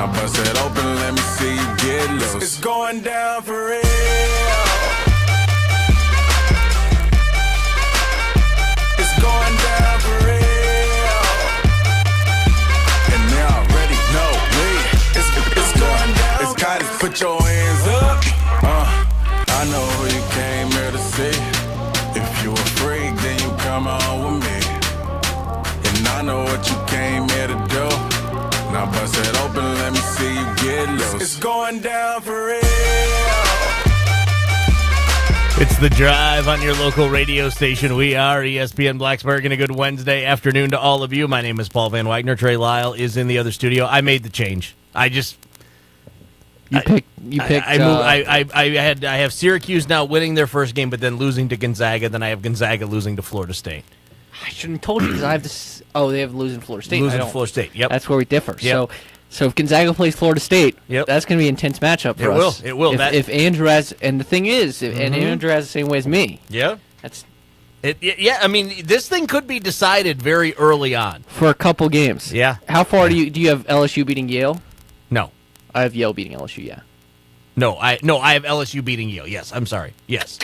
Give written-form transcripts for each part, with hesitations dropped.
Now bust it open, let me see you get loose. It's going down for real. It's going down for real. And they already know me. It's going down. It's got it. Put your hands up. I know who you came here to see. If you a freak, then you come on with me. And I know what you came here to do. Now bust it open, let me see you get loose. It's going down for real. It's The Drive on your local radio station. We are ESPN Blacksburg, and a good Wednesday afternoon to all of you. My name is Paul Van Wagner. Trey Lyle is in the other studio. I made the change. I have Syracuse now winning their first game, but then losing to Gonzaga. Then I have Gonzaga losing to Florida State. I shouldn't have told you because I have this. Oh, they have losing Florida State. Losing to Florida State. Yep. That's where we differ. Yep. So if Gonzaga plays Florida State, that's going to be an intense matchup for us. It will. If Andrew has, and the thing is, and Andrew has the same way as me. Yeah. I mean, this thing could be decided very early on for a couple games. Yeah. How far do you have LSU beating Yale? No. I have Yale beating LSU. Yeah. No, I have LSU beating Yale. Yes, I'm sorry. Yes.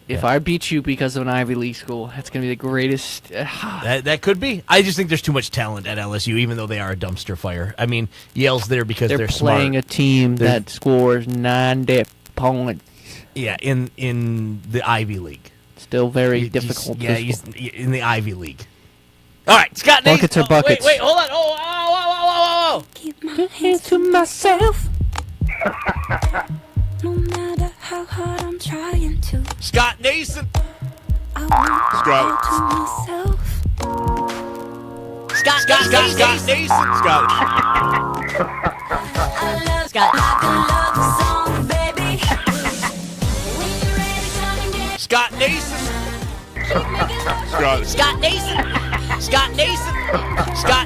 If I beat you because of an Ivy League school, that's going to be the greatest. That could be. I just think there's too much talent at LSU, even though they are a dumpster fire. I mean, Yale's there because they're playing smart. a team that scores 90 points. Yeah, in the Ivy League. Still very difficult. He's in the Ivy League. All right, Scott Nason. Buckets are buckets. Wait, hold on. Oh. Keep my hands to myself. No matter how hard I'm trying to. Scott Nason. I want to myself. Scott Nason. Scott. I love Scott. Like a love song, baby. When you're ready, come and get Scott Nason. Scott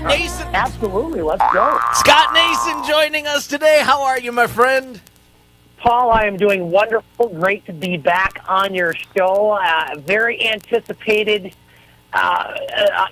Nason. Absolutely, let's go. Scott Nason joining us today. How are you, my friend? Paul, I am doing wonderful. Great to be back on your show. Very anticipated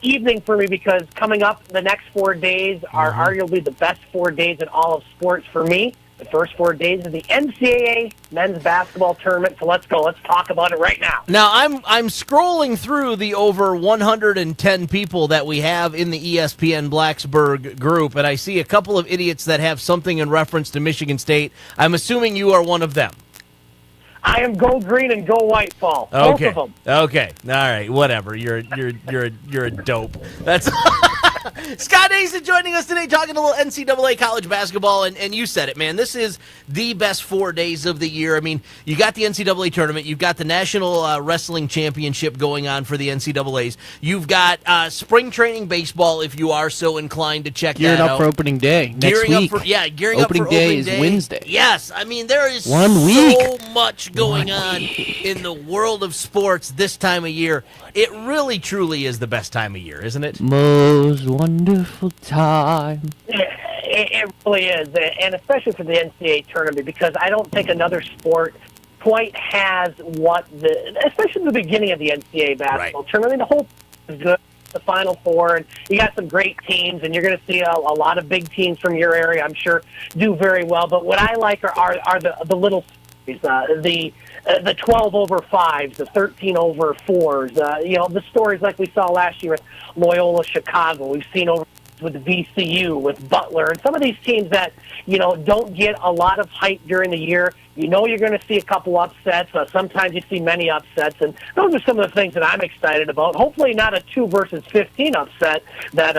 evening for me because coming up the next 4 days are arguably the best 4 days in all of sports for me. The first 4 days of the NCAA men's basketball tournament. So let's go. Let's talk about it right now. Now, I'm scrolling through the over 110 people that we have in the ESPN Blacksburg group, and I see a couple of idiots that have something in reference to Michigan State. I'm assuming you are one of them. I am go green and go white, Paul. Both of them. Okay. All right. Whatever. You're a dope. That's Scott Nason joining us today, talking a little NCAA college basketball, and you said it, man. This is the best 4 days of the year. I mean, you got the NCAA tournament, you've got the National Wrestling Championship going on for the NCAAs, you've got spring training baseball if you are so inclined to check that out. Gearing up for opening day next week. Gearing up for opening day is Wednesday. Yes, I mean there is 1 week. So much going on in the world of sports this time of year. It really, truly is the best time of year, isn't it? Most wonderful time. It really is, and especially for the NCAA tournament, because I don't think another sport quite has especially the beginning of the NCAA basketball tournament. I mean, the whole is good, the Final Four, and you got some great teams, and you're going to see a lot of big teams from your area, I'm sure, do very well. But what I like are the little the 12 over 5s, the 13 over 4s, the stories like we saw last year with Loyola Chicago. We've seen over with VCU, with Butler, and some of these teams that, don't get a lot of hype during the year. You're going to see a couple upsets. Sometimes you see many upsets, and those are some of the things that I'm excited about. Hopefully not a 2 versus 15 upset that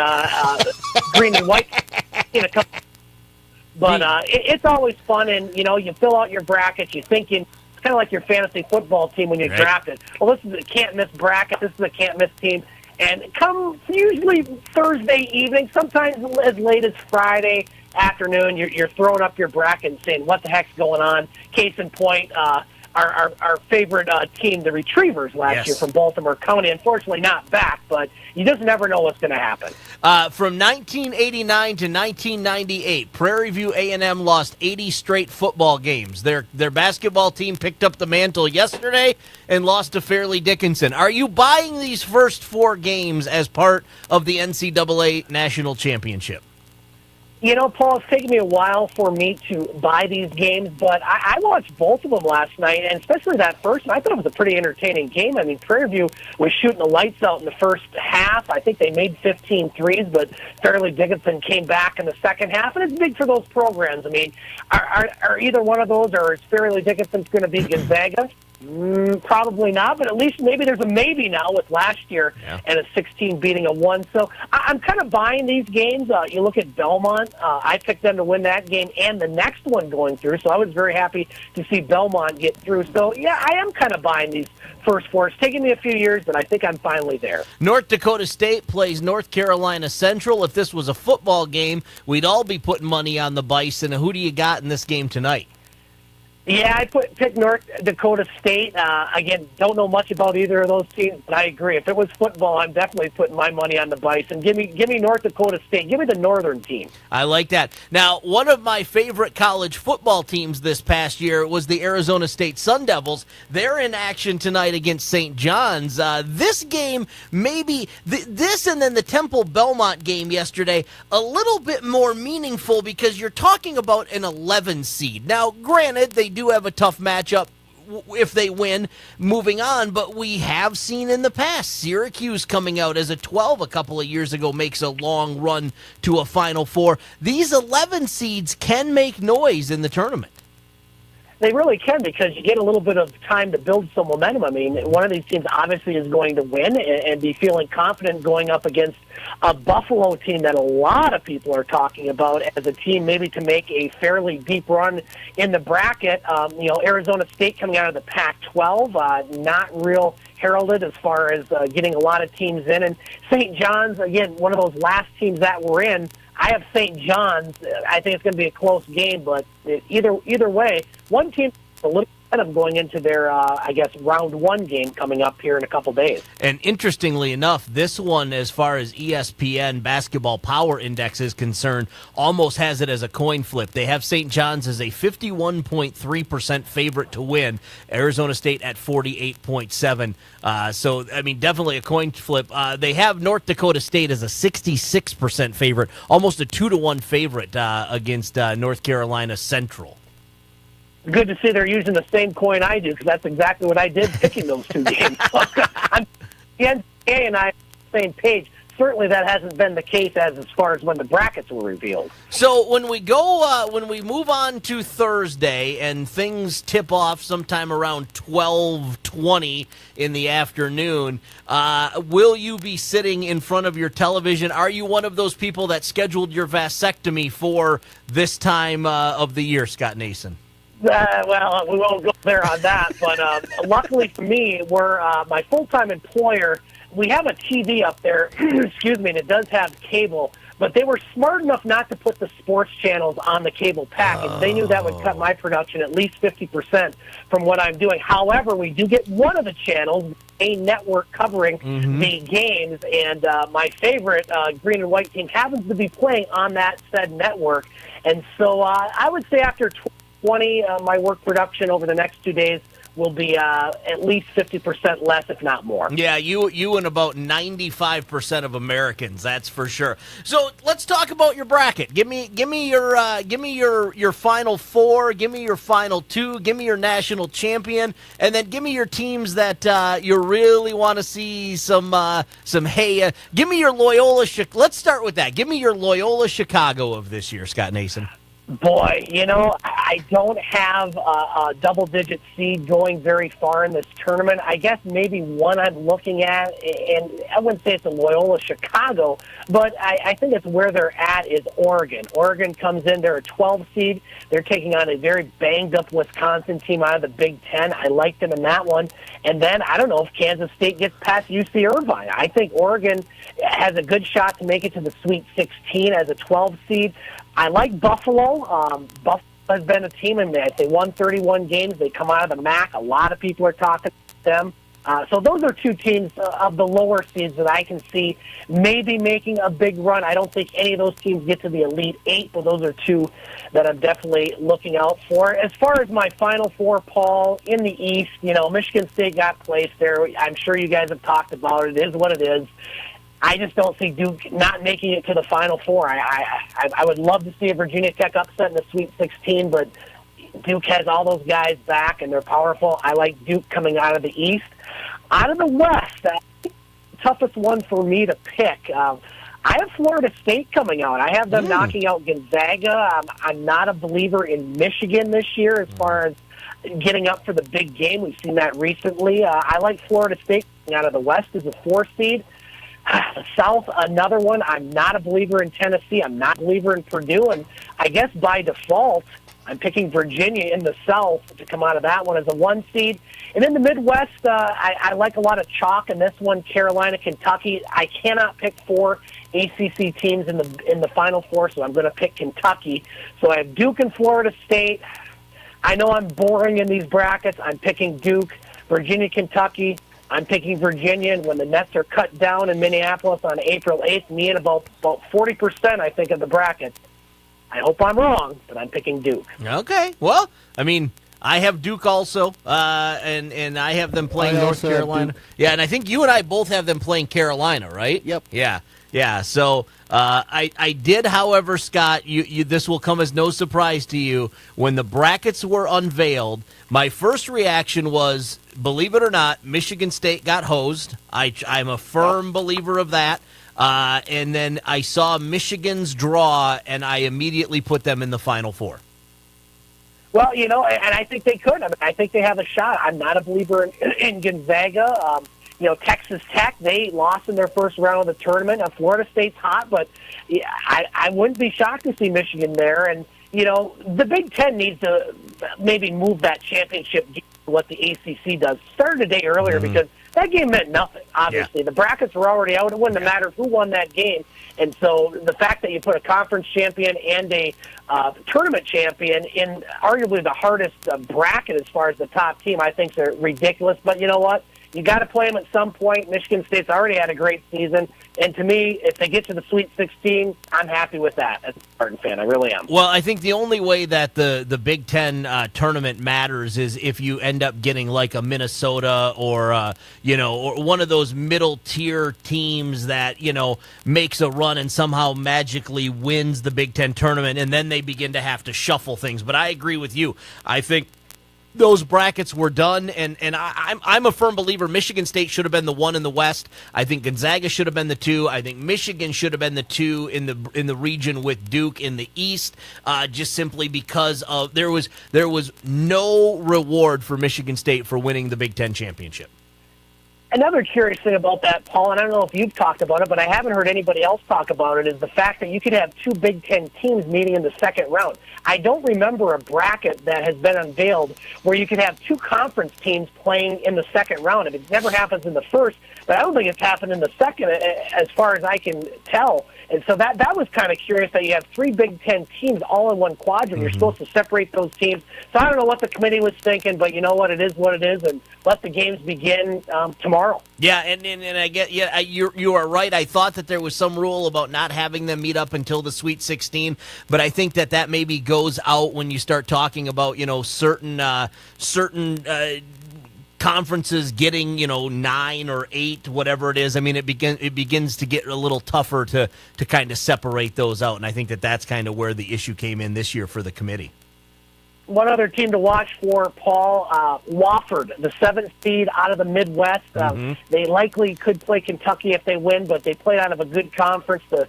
green and white in a couple. But it's always fun, and, you fill out your brackets. You're thinking, it's kind of like your fantasy football team when you're drafted. Well, this is a can't-miss bracket. This is a can't-miss team. And come usually Thursday evening, sometimes as late as Friday afternoon, you're throwing up your bracket and saying, what the heck's going on? Case in point, our favorite team, the Retrievers, last year from Baltimore County. Unfortunately not back, but you just never know what's going to happen. From 1989 to 1998, Prairie View A&M lost 80 straight football games. Their basketball team picked up the mantle yesterday and lost to Fairleigh Dickinson. Are you buying these first 4 games as part of the NCAA National Championship? Paul, it's taken me a while for me to buy these games, but I watched both of them last night, and especially that first one. I thought it was a pretty entertaining game. I mean, Prairie View was shooting the lights out in the first half. I think they made 15 threes, but Fairleigh Dickinson came back in the second half, and it's big for those programs. I mean, are either one of those, or is Fairleigh Dickinson going to beat Gonzaga? Probably not, but at least maybe there's a maybe now with last year and a 16 beating a 1. So I'm kind of buying these games. You look at Belmont. I picked them to win that game and the next one going through, so I was very happy to see Belmont get through. So, yeah, I am kind of buying these first four. It's taken me a few years, but I think I'm finally there. North Dakota State plays North Carolina Central. If this was a football game, we'd all be putting money on the Bison. Who do you got in this game tonight? Yeah, I picked North Dakota State. Again, don't know much about either of those teams, but I agree. If it was football, I'm definitely putting my money on the Bison. Give me North Dakota State. Give me the Northern team. I like that. Now, one of my favorite college football teams this past year was the Arizona State Sun Devils. They're in action tonight against St. John's. This game, maybe this and then the Temple Belmont game yesterday, a little bit more meaningful because you're talking about an 11 seed. Now, granted, they do have a tough matchup if they win moving on, but we have seen in the past Syracuse coming out as a 12 a couple of years ago makes a long run to a Final Four. These 11 seeds can make noise in the tournament. They really can, because you get a little bit of time to build some momentum. I mean, one of these teams obviously is going to win and be feeling confident going up against a Buffalo team that a lot of people are talking about as a team maybe to make a fairly deep run in the bracket. Arizona State coming out of the Pac-12, not real heralded as far as getting a lot of teams in. And St. John's, again, one of those last teams that were in. I have St. John's. I think it's going to be a close game, but either way, one team a little ahead of going into their, round one game coming up here in a couple days. And interestingly enough, this one, as far as ESPN Basketball Power Index is concerned, almost has it as a coin flip. They have St. John's as a 51.3% favorite to win, Arizona State at 48.7%. So, I mean, definitely a coin flip. They have North Dakota State as a 66% favorite, almost a 2-1 favorite against North Carolina Central. Good to see they're using the same coin I do, because that's exactly what I did picking those two games. I'm the NCAA and I on the same page. Certainly that hasn't been the case as far as when the brackets were revealed. So when we move on to Thursday and things tip off sometime around 12:20 in the afternoon, will you be sitting in front of your television? Are you one of those people that scheduled your vasectomy for this time of the year, Scott Nason? Well, we won't go there on that, but luckily for me, we're my full-time employer. We have a TV up there, excuse me, and it does have cable, but they were smart enough not to put the sports channels on the cable package. They knew that would cut my production at least 50% from what I'm doing. However, we do get one of the channels, a network covering the games, and my favorite green and white team happens to be playing on that said network. And so I would say after 20, my work production over the next 2 days will be at least 50% less, if not more. Yeah, you and about 95% of Americans, that's for sure. So let's talk about your bracket. Give me your final four. Give me your final two. Give me your national champion, and then give me your teams that you really want to see some. Give me your Loyola. Let's start with that. Give me your Loyola Chicago of this year, Scott Nason. Boy, I don't have a double-digit seed going very far in this tournament. I guess maybe one I'm looking at, and I wouldn't say it's a Loyola Chicago, but I think it's where they're at is Oregon. Oregon comes in, they're a 12 seed. They're taking on a very banged-up Wisconsin team out of the Big Ten. I like them in that one. And then I don't know if Kansas State gets past UC Irvine. I think Oregon has a good shot to make it to the Sweet 16 as a 12 seed. I like Buffalo. Buffalo has been a team, and they won 31 games. They come out of the MAC. A lot of people are talking to them. So those are two teams of the lower seeds that I can see maybe making a big run. I don't think any of those teams get to the Elite Eight, but those are two that I'm definitely looking out for. As far as my Final Four, Paul, in the East, Michigan State got placed there. I'm sure you guys have talked about it. It is what it is. I just don't see Duke not making it to the Final Four. I would love to see a Virginia Tech upset in the Sweet 16, but Duke has all those guys back, and they're powerful. I like Duke coming out of the East. Out of the West, toughest one for me to pick. I have Florida State coming out. I have them knocking out Gonzaga. I'm not a believer in Michigan this year as far as getting up for the big game. We've seen that recently. I like Florida State coming out of the West as a 4 seed. The South, another one. I'm not a believer in Tennessee. I'm not a believer in Purdue. And I guess by default, I'm picking Virginia in the South to come out of that one as a 1 seed. And in the Midwest, I like a lot of chalk in this one. Carolina, Kentucky. I cannot pick 4 ACC teams in the Final Four, so I'm going to pick Kentucky. So I have Duke and Florida State. I know I'm boring in these brackets. I'm picking Duke, Virginia, Kentucky. I'm picking Virginia, and when the Nets are cut down in Minneapolis on April 8th, me and about 40%, I think, of the bracket. I hope I'm wrong, but I'm picking Duke. Okay. Well, I mean, I have Duke also, and I have them playing North Carolina. Yeah, and I think you and I both have them playing Carolina, right? Yep. Yeah. So I did, however, Scott, you this will come as no surprise to you. When the brackets were unveiled, my first reaction was, believe it or not, Michigan State got hosed. I'm a firm believer of that. And then I saw Michigan's draw, and I immediately put them in the Final Four. Well, and I think they could. I mean, I think they have a shot. I'm not a believer in Gonzaga. Texas Tech, they lost in their first round of the tournament. Florida State's hot, but I wouldn't be shocked to see Michigan there. And, the Big Ten needs to maybe move that championship game to what the ACC does. Started a day earlier because that game meant nothing, obviously. The brackets were already out. It wouldn't have mattered who won that game. And so the fact that you put a conference champion and a tournament champion in arguably the hardest bracket as far as the top team, I think is ridiculous. But you know what? You got to play them at some point. Michigan State's already had a great season. And to me, if they get to the Sweet 16, I'm happy with that as a Spartan fan. I really am. Well, I think the only way that the Big Ten tournament matters is if you end up getting like a Minnesota or or one of those middle tier teams that makes a run and somehow magically wins the Big Ten tournament, and then they begin to have to shuffle things. But I agree with you. I think those brackets were done, and I'm a firm believer Michigan State should have been the 1 in the West. I think Gonzaga should have been the 2. I think Michigan should have been the 2 in the region with Duke in the East, just simply because of there was no reward for Michigan State for winning the Big Ten championship. Another curious thing about that, Paul, and I don't know if you've talked about it, but I haven't heard anybody else talk about it, is the fact that you could have 2 Big Ten teams meeting in the second round. I don't remember a bracket that has been unveiled where you could have 2 conference teams playing in the second round. It never happens in the first, but I don't think it's happened in the second as far as I can tell. And so that was kind of curious that you have 3 Big Ten teams all in one quadrant. You're supposed to separate those teams. So I don't know what the committee was thinking, but you know what? It is what it is, and let the games begin tomorrow. Yeah, and I get you are right. I thought that there was some rule about not having them meet up until the Sweet 16, but I think that maybe goes out when you start talking about certain conferences getting 9 or 8, whatever it is. I mean, it begins to get a little tougher to kind of separate those out, and I think that's kind of where the issue came in this year for the committee. One other team to watch for, Paul, Wofford, the 7th seed out of the Midwest. They likely could play Kentucky if they win, but they played out of a good conference, the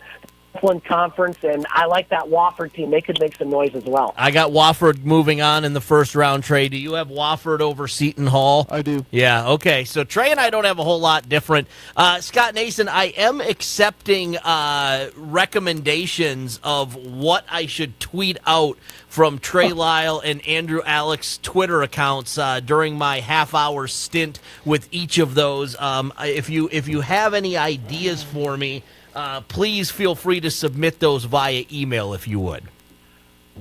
Southland Conference, and I like that Wofford team. They could make some noise as well. I got Wofford moving on in the first round, Trey. Do you have Wofford over Seton Hall? I do. Yeah, okay. So Trey and I don't have a whole lot different. Scott Nason, I am accepting recommendations of what I should tweet out from Trey Lyle and Andrew Alex Twitter accounts during my half-hour stint with each of those. If you have any ideas for me, please feel free to submit those via email if you would.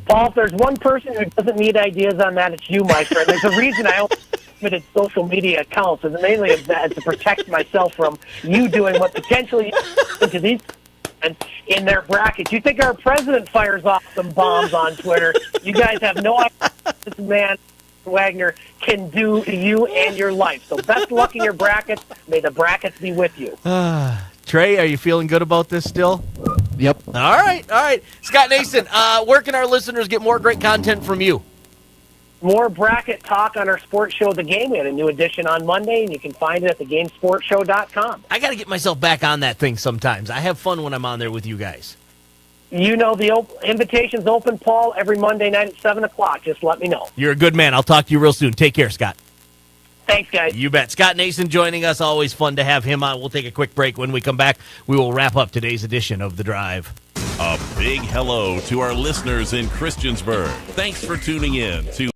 Paul, if there's one person who doesn't need ideas on that, it's you, my friend. There's a reason I only limited social media accounts, and mainly to protect myself from you doing what potentially into these in their brackets. You think our president fires off some bombs on Twitter? You guys have no idea what this man Wagner can do to you and your life. So best luck in your brackets. May the brackets be with you. Trey, are you feeling good about this still? Yep. All right. Scott Nason, where can our listeners get more great content from you? More bracket talk on our sports show, The Game. We had a new edition on Monday, and you can find it at thegamesportshow.com. I got to get myself back on that thing sometimes. I have fun when I'm on there with you guys. You know the invitation's open, Paul, every Monday night at 7 o'clock. Just let me know. You're a good man. I'll talk to you real soon. Take care, Scott. Thanks, guys. You bet. Scott Nason joining us. Always fun to have him on. We'll take a quick break. When we come back, we will wrap up today's edition of The Drive. A big hello to our listeners in Christiansburg. Thanks for tuning in to